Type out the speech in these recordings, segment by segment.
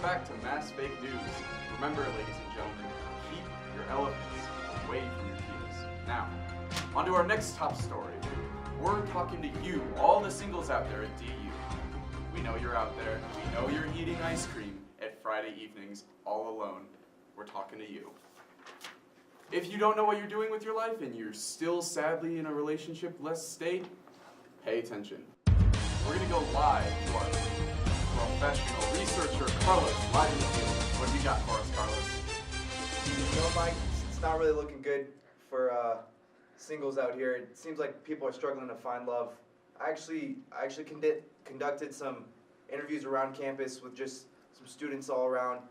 Welcome back to M.A.S. Fake News. Remember, ladies and gentlemen, keep your elephants away from your penis. Now, on to our next top story. We're talking to you, all the singles out there at DU. We know you're out there. We know you're eating ice cream at Friday evenings all alone. We're talking to you. If you don't know what you're doing with your life and you're still sadly in a relationship-less state, pay attention. We're going to go live to our professional researcher, Carlos, live in the field. What have you got for us, Carlos? You know, Mike, it's not really looking good for singles out here. It seems like people are struggling to find love. I actually conducted some interviews around campus with just some students all around,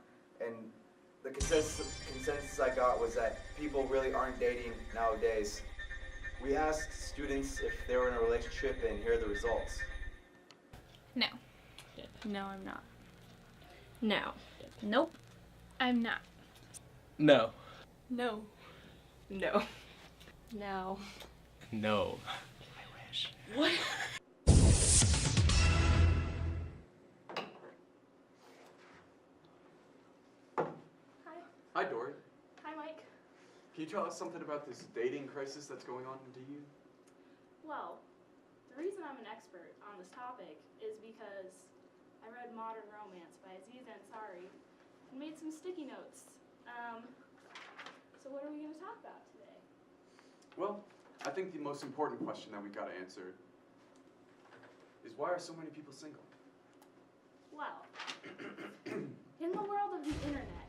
and the consensus I got was that people really aren't dating nowadays. We asked students if they were in a relationship, and here are the results. No. No, I'm not. No. Nope. I'm not. No. No. No. No. No. I wish. What? Hi, Dory. Hi, Mike. Can you tell us something about this dating crisis that's going on in DU? Well, the reason I'm an expert on this topic is because I read Modern Romance by Aziz Ansari and made some sticky notes. So what are we going to talk about today? Well, I think the most important question that we got to answer is why are so many people single? Well, in the world of the internet,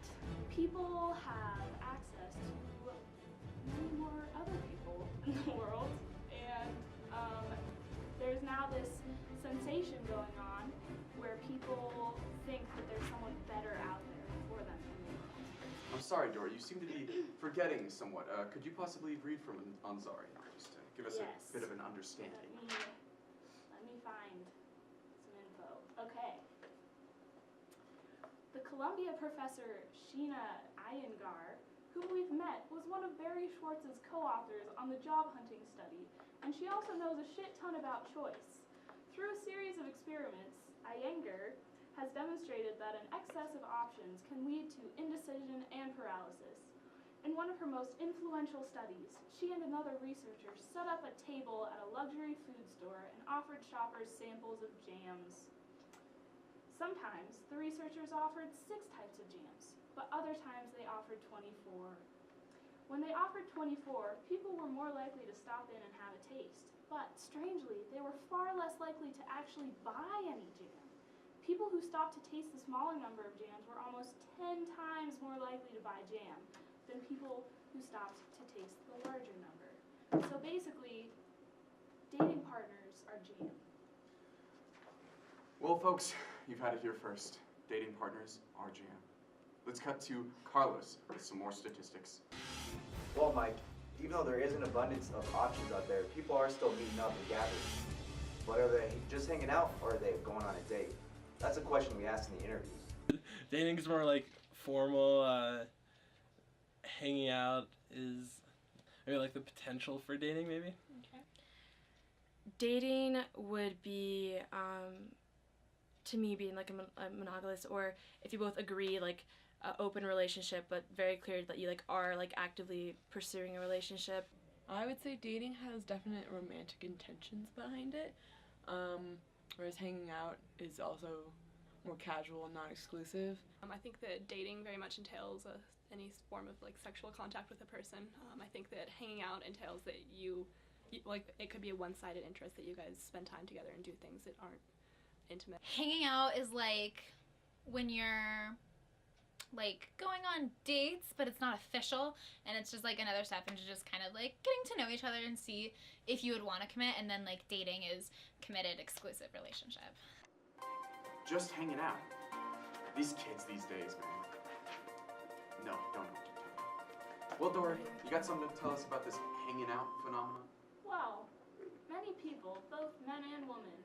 people have access to many more other people in the world, and there's now this sensation going on where people think that there's someone better out there for them in the world. I'm sorry, Dory, you seem to be forgetting somewhat. Could you possibly read from Ansari, just to give us Yes. a bit of an understanding? Let me find some info. Okay. The Columbia professor Sheena Iyengar, whom we've met, was one of Barry Schwartz's co-authors on the job hunting study, and she also knows a shit ton about choice. Through a series of experiments, Iyengar has demonstrated that an excess of options can lead to indecision and paralysis. In one of her most influential studies, she and another researcher set up a table at a luxury food store and offered shoppers samples of jams. Sometimes, the researchers offered 6 types of jams, but other times they offered 24. When they offered 24, people were more likely to stop in and have a taste, but strangely, they were far less likely to actually buy any jam. People who stopped to taste the smaller number of jams were almost 10 times more likely to buy jam than people who stopped to taste the larger number. So basically, dating partners are jam. Well, folks, you've had it here first. Dating partners are jam. Let's cut to Carlos with some more statistics. Well, Mike, even though there is an abundance of options out there, people are still meeting up and gathering. But are they just hanging out, or are they going on a date? That's a question we asked in the interviews. Dating is more like formal. Hanging out is maybe like the potential for dating, maybe. Okay. Dating would be, to me, being like a monogamous, or if you both agree, like an open relationship, but very clear that you like are like actively pursuing a relationship. I would say dating has definite romantic intentions behind it, whereas hanging out is also more casual and non-exclusive. I think that dating very much entails any form of like sexual contact with a person. I think that hanging out entails that you like it could be a one-sided interest that you guys spend time together and do things that aren't intimate. Hanging out is like when you're like going on dates, but it's not official, and it's just like another step into just kind of like getting to know each other and see if you would want to commit, and then like dating is committed, exclusive relationship. Just hanging out. These kids these days, man. No, don't. Well, Dory, you got something to tell us about this hanging out phenomenon? Well, many people, both men and women,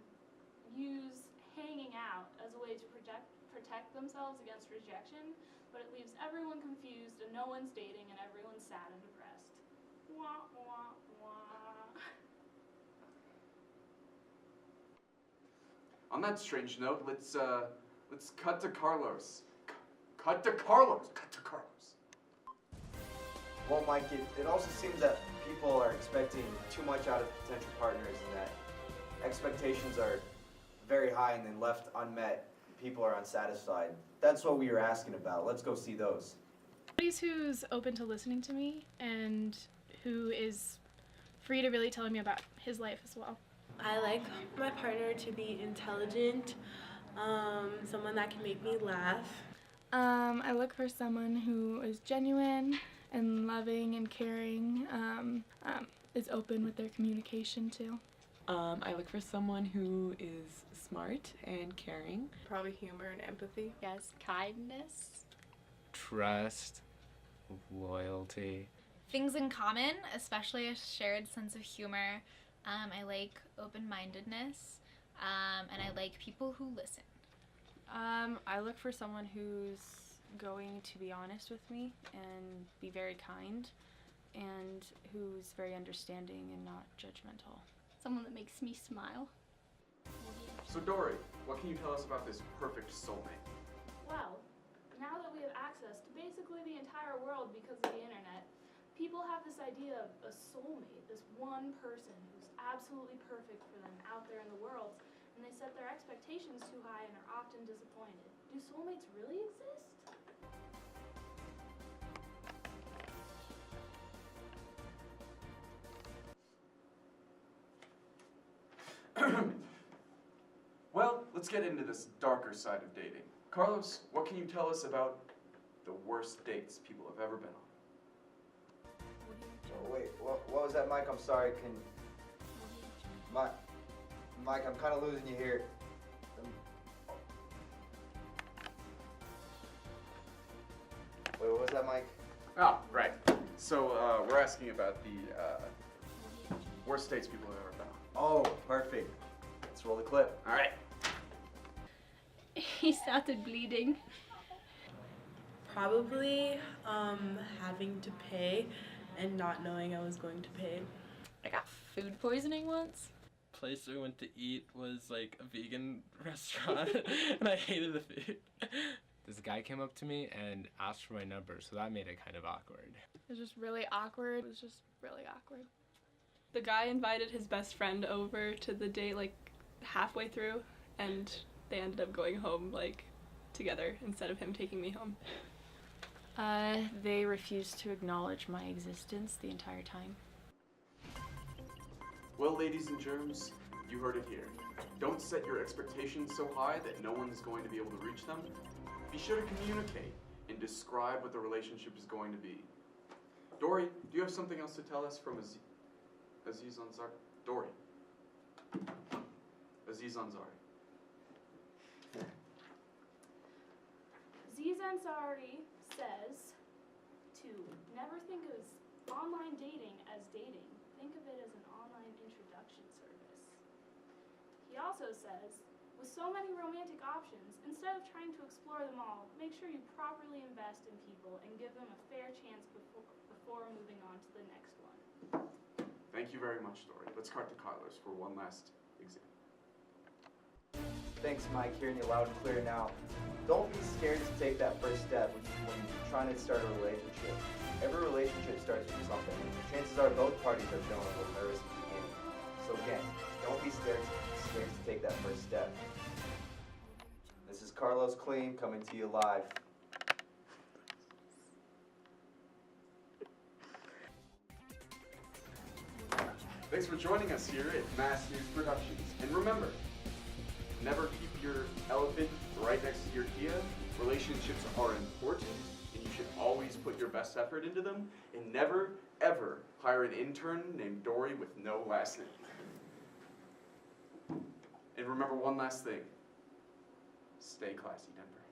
use hanging out as a way to protect themselves against rejection, but it leaves everyone confused and no one's dating and everyone's sad and depressed. Wah, wah, wah. On that strange note, let's cut to Carlos. Cut to Carlos. Cut to Carlos. Well, Mike, it also seems that people are expecting too much out of potential partners and that expectations are very high and then left unmet. People are unsatisfied. That's what we were asking about. Let's go see those. Somebody who's open to listening to me and who is free to really tell me about his life as well. I like my partner to be intelligent, someone that can make me laugh. I look for someone who is genuine and loving and caring, is open with their communication too. I look for someone who is smart and caring. Probably humor and empathy. Yes, kindness. Trust, loyalty. Things in common, especially a shared sense of humor. I like open-mindedness, and I like people who listen. I look for someone who's going to be honest with me and be very kind, and who's very understanding and not judgmental. Someone that makes me smile. So Dory, what can you tell us about this perfect soulmate? Well, now that we have access to basically the entire world because of the internet, people have this idea of a soulmate, this one person who's absolutely perfect for them out there in the world, and they set their expectations too high and are often disappointed. Do soulmates really exist? Well, let's get into this darker side of dating. Carlos, what can you tell us about the worst dates people have ever been on? Oh, wait, what was that, Mike? I'm sorry. Mike, I'm kind of losing you here. Wait, what was that, Mike? Oh, right. So we're asking about the worst dates people have ever been on. Oh, perfect. Let's roll the clip. All right. He started bleeding. Probably having to pay and not knowing I was going to pay. I got food poisoning once. Place we went to eat was like a vegan restaurant, and I hated the food. This guy came up to me and asked for my number, so that made it kind of awkward. It was just really awkward. It was just really awkward. The guy invited his best friend over to the date like halfway through, and they ended up going home like together instead of him taking me home. They refused to acknowledge my existence the entire time. Well, ladies and germs, you heard it here. Don't set your expectations so high that no one is going to be able to reach them. Be sure to communicate and describe what the relationship is going to be. Dory, do you have something else to tell us from Aziz Ansari? Dory. Aziz Ansari. Aziz Ansari says to never think of online dating as dating. Think of it as an online introduction service. He also says, with so many romantic options, instead of trying to explore them all, make sure you properly invest in people and give them a fair chance before moving on to the next one. Thank you very much, Dory. Let's cut to Carlos for one last exam. Thanks, Mike. Hearing you loud and clear now. Don't be scared to take that first step when you're trying to start a relationship. Every relationship starts with something. Chances are both parties are feeling a little nervous at the beginning. So again, don't be scared to take that first step. This is Carlos Clean coming to you live. Thanks for joining us here at M.A.S. News Productions. And remember, never keep your elephant right next to your Kia. Relationships are important, and you should always put your best effort into them. And never, ever hire an intern named Dory with no last name. And remember one last thing. Stay classy, Denver.